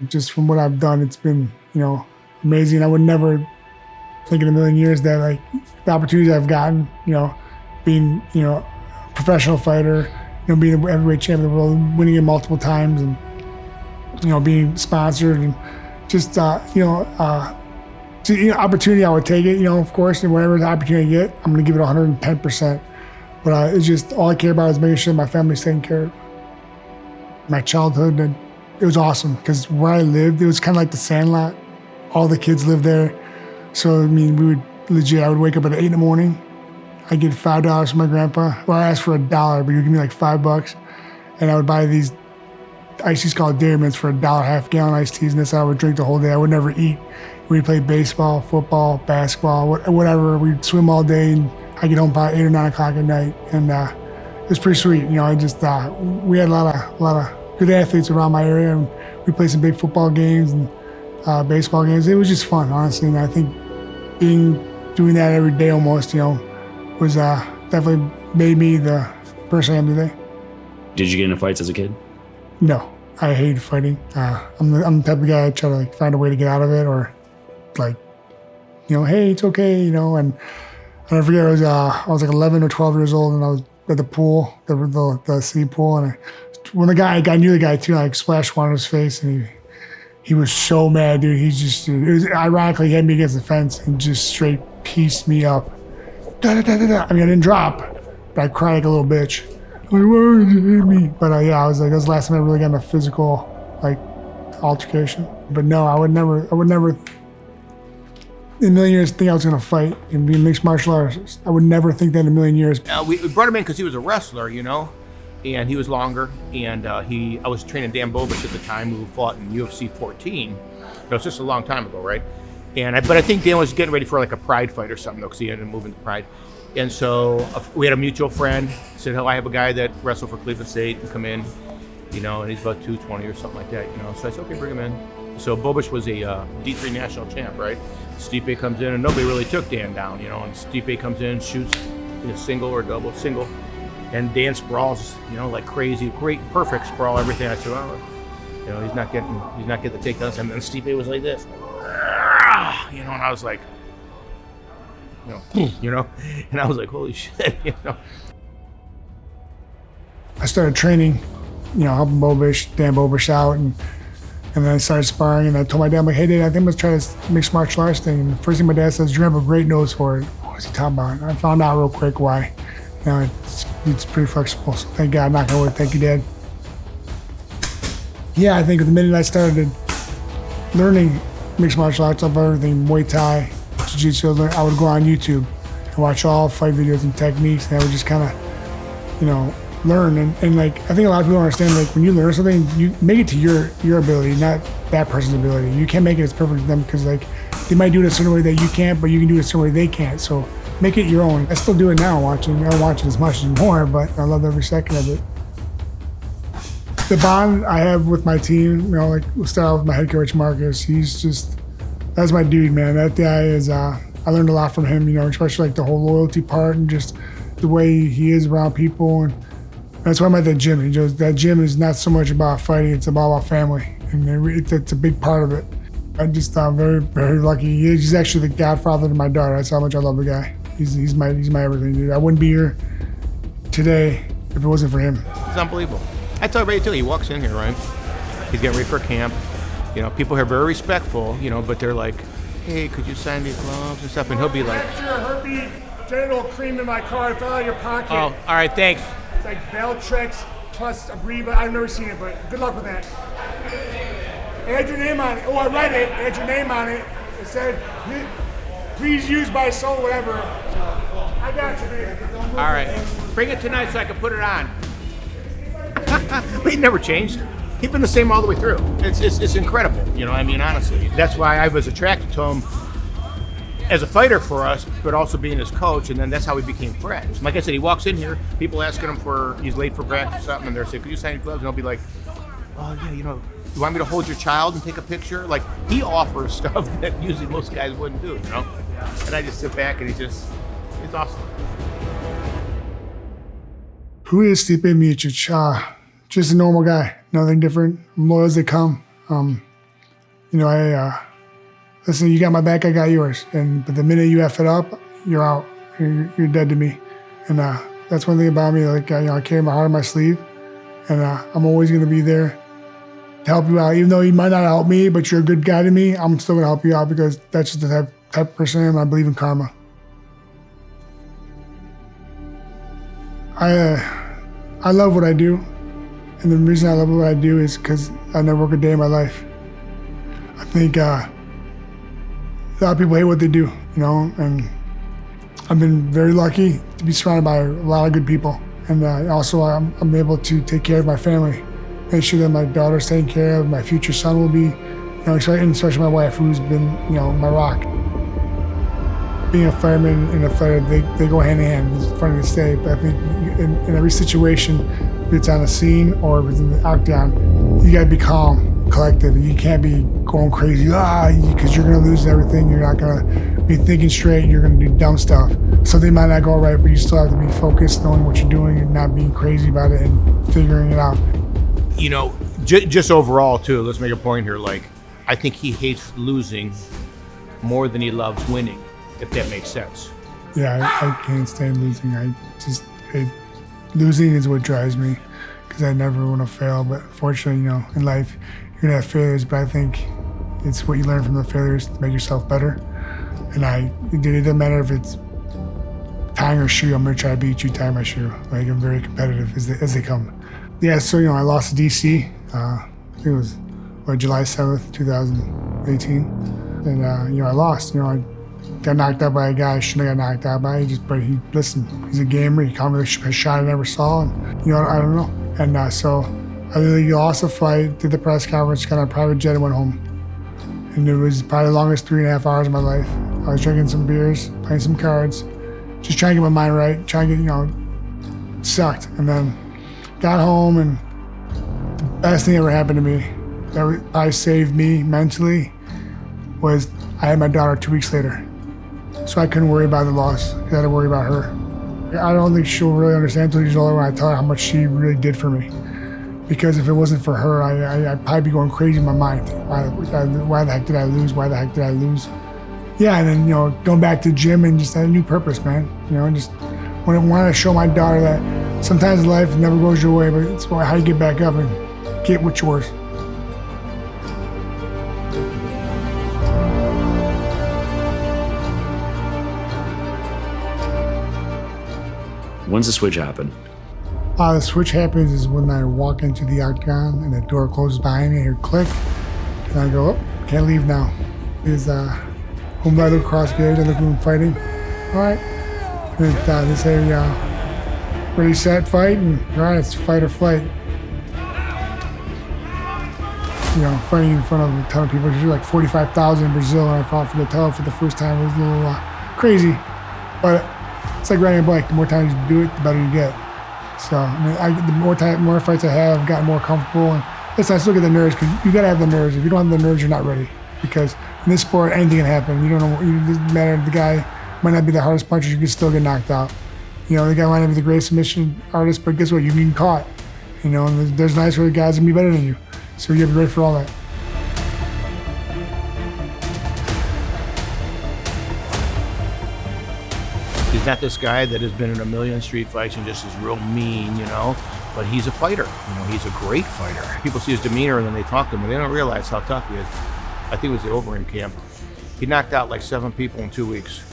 Just from what I've done, it's been, amazing. I would never think in a million years that like the opportunities I've gotten, being, a professional fighter, being the heavyweight champion of the world, winning it multiple times, and, being sponsored, and just, opportunity, I would take it, of course, and whatever opportunity I get, I'm going to give it 110%. But it's just, all I care about is making sure my family's taken care of. My childhood, it was awesome, because where I lived, it was kind of like the Sandlot. All the kids lived there. So, I would wake up at 8 in the morning. I'd get $5 from my grandpa. Well, I asked for $1, but he would give me like $5. And I would buy these iced teas called Dairy Mints for $1, half-gallon iced teas, and that's how I would drink the whole day. I would never eat. We'd play baseball, football, basketball, whatever. We'd swim all day, and I'd get home by 8 or 9 o'clock at night. And it was pretty sweet. I just, we had a lot of good athletes around my area, and we played some big football games and baseball games. It was just fun, honestly. And I think doing that every day almost, was definitely made me the person I am today. Did you get into fights as a kid? No, I hate fighting. I'm the type of guy I try to find a way to get out of it, or hey, it's okay, and I never forget, I was like 11 or 12 years old, and I was at the pool, the city pool, and I knew the guy too, I splashed one on his face, and he was so mad, dude. Ironically, he had me against the fence and just straight pieced me up. I didn't drop, but I cried like a little bitch. Like, why did you hit me? But I was like, that was the last time I really got in a physical, altercation. But no, I would never, in a million years, think I was gonna fight and be a mixed martial artist. I would never think that in a million years. We brought him in because he was a wrestler, and he was longer. And I was training Dan Bobish at the time, who fought in UFC 14. It was just a long time ago, right? But I think Dan was getting ready for like a Pride fight or something, though, because he ended up moving to Pride. And so we had a mutual friend said, "Oh, I have a guy that wrestled for Cleveland State and come in, and he's about 220 or something like that, So I said, okay, bring him in. So Bobish was a D3 national champ, right? Stipe comes in, and nobody really took Dan down, and Stipe comes in, shoots in a single or double, single, and Dan sprawls, like crazy, great, perfect sprawl, everything. I said, well, he's not getting the takedowns, and then Stipe was like this, and I was like, and I was like, holy shit, I started training, helping Dan Bobish out, and then I started sparring, and I told my dad, I'm like, hey, Dad, I think I'm gonna try this mixed martial arts thing. And the first thing my dad says, you have a great nose for it. What was he talking about? And I found out real quick why. It's pretty flexible, so thank God, knock on wood, thank you, Dad. Yeah, I think the minute I started learning mixed martial arts, of everything, Muay Thai, Jiu-Jitsu, I would go on YouTube and watch all fight videos and techniques, and I would just kind of, learn. And I think a lot of people don't understand, when you learn something, you make it to your ability, not that person's ability. You can't make it as perfect as them, because they might do it a certain way that you can't, but you can do it a certain way they can't. So make it your own. I still do it now watching. I don't watch it as much anymore, but I love every second of it. The bond I have with my team, we'll start out with my head coach, Marcus. That's my dude, man. That guy is, I learned a lot from him, especially the whole loyalty part and just the way he is around people. And that's why I'm at that gym. That gym is not so much about fighting, it's about family. And it's a big part of it. I'm very, very lucky. He's actually the godfather to my daughter. That's how much I love the guy. He's my everything, dude. I wouldn't be here today if it wasn't for him. It's unbelievable. I tell everybody too, he walks in here, right? He's getting ready for camp. People here are very respectful, but they're like, hey, could you sign these gloves and stuff? And he'll be like, herpes genital cream in my car. I fell out of your pocket. Oh, all right, thanks. It's like Valtrex plus Abreva. I've never seen it, but good luck with that. Add your name on it. Oh, I read it. Add your name on it. It said, please use by soul, whatever. So, I got you, man. All right. Bring it tonight so I can put it on. But he never changed. He's been the same all the way through. It's incredible, honestly. That's why I was attracted to him as a fighter for us, but also being his coach, and then that's how we became friends. Like I said, he walks in here, people asking him he's late for practice or something, and they're saying, could you sign your gloves? And he'll be like, oh yeah, you want me to hold your child and take a picture? Like, he offers stuff that usually most guys wouldn't do, And I just sit back and he's awesome. Who is Stipe Miocic? Just a normal guy, nothing different. I'm loyal as they come. You know, listen, you got my back, I got yours. But the minute you F it up, you're out. You're dead to me. And that's one thing about me. Like, I carry my heart on my sleeve, and I'm always going to be there to help you out. Even though you might not help me, but you're a good guy to me, I'm still going to help you out because that's just the type of person I am. I believe in karma. I love what I do, and the reason I love what I do is because I never work a day in my life. I think a lot of people hate what they do, you know, and I've been very lucky to be surrounded by a lot of good people, and also I'm able to take care of my family, make sure that my daughter's taken care of, my future son will be, you know, especially my wife, who's been, you know, my rock. Being a fireman and a fighter, they go hand in hand. It's funny to say, but I think in every situation, if it's on a scene or if it's in the octagon, you gotta be calm, collective. You can't be going crazy, because you're gonna lose everything. You're not gonna be thinking straight. You're gonna do dumb stuff. Something might not go right, but you still have to be focused, knowing what you're doing and not being crazy about it and figuring it out. You know, just overall too, let's make a point here. Like, I think he hates losing more than he loves winning, if that makes sense. Yeah, I can't stand losing. Losing is what drives me because I never want to fail. But fortunately, you know, in life, you're gonna have failures, but I think it's what you learn from the failures to make yourself better. And it doesn't matter if it's tying your shoe, I'm gonna try to beat you tying my shoe. Like, I'm very competitive as they come. Yeah, so, you know, I lost to DC. I think it was July 7th, 2018. And, you know, I lost. You know, I got knocked out by a guy I shouldn't have got knocked out by. But listen, he's a gamer. He caught me with a shot I never saw. And, you know, I don't know. And so I literally lost the fight, did the press conference, got on a private jet and went home. And it was probably the longest 3.5 hours of my life. I was drinking some beers, playing some cards, just trying to get my mind right, trying to get, you know, it sucked. And then got home, and the best thing that ever happened to me, that probably saved me mentally, was I had my daughter 2 weeks later. So I couldn't worry about the loss. I had to worry about her. I don't think she'll really understand until she's older when I tell her how much she really did for me. Because if it wasn't for her, I'd probably be going crazy in my mind. Why the heck did I lose? Why the heck did I lose? Yeah, and then, you know, going back to the gym and just had a new purpose, man. You know, and just wanted to show my daughter that sometimes life never goes your way, but it's how you get back up and get what's yours. When's the switch happen? The switch happens is when I walk into the octagon and the door closes behind me, I hear click, and I go, oh, can't leave now. Is Humberto Crossgate in the room fighting. All right. And they say, ready, set, fight, and all right, it's fight or flight. You know, fighting in front of a ton of people. There's like 45,000 in Brazil, and I fought for the title for the first time. It was a little crazy, but it's like riding a bike. The more times you do it, the better you get. So, I mean, the more fights I have, I've gotten more comfortable. And listen, I still get the nerves, because you gotta have the nerves. If you don't have the nerves, you're not ready. Because in this sport, anything can happen. You don't know. It doesn't matter. The guy might not be the hardest puncher. You can still get knocked out. You know, the guy might not be the greatest submission artist, but guess what? You've been caught. You know, and there's nights where the guys can be better than you. So you have to be ready for all that. He's not this guy that has been in a million street fights and just is real mean, you know, but he's a fighter. You know, he's a great fighter. People see his demeanor and then they talk to him, but they don't realize how tough he is. I think it was the Overeem camp. He knocked out like 7 people in 2 weeks.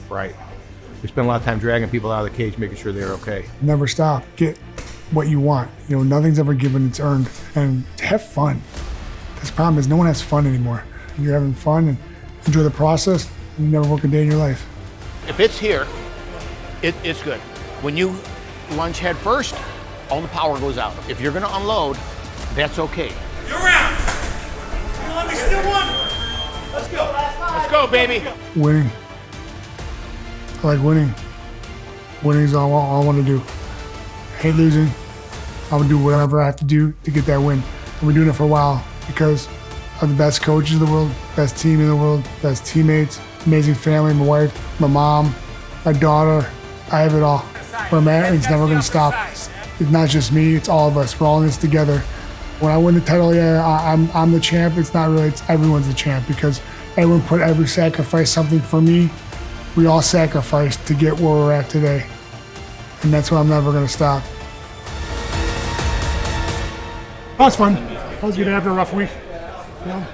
Right. We spend a lot of time dragging people out of the cage, making sure they're okay. Never stop. Get what you want. You know, nothing's ever given, it's earned. And have fun. This problem is no one has fun anymore. You're having fun and enjoy the process, and you never work a day in your life. If it's here, it's good. When you lunge head first, all the power goes out. If you're gonna unload, that's okay. You're out! You let me steal one? Let's go. Let's go, baby. Winning. I like winning. Winning is all I want to do. I hate losing. I'm gonna do whatever I have to do to get that win. I've been doing it for a while because I'm the best coaches in the world, best team in the world, best teammates, amazing family, my wife, my mom, my daughter. I have it all. Where I'm at, it's never gonna stop. It's not just me, it's all of us. We're all in this together. When I win the title, yeah, I'm the champ. It's not really. It's everyone's the champ because everyone put every sacrifice something for me. We all sacrificed to get where we're at today, and that's what I'm never gonna stop. That was fun. That was good after a rough week. You know,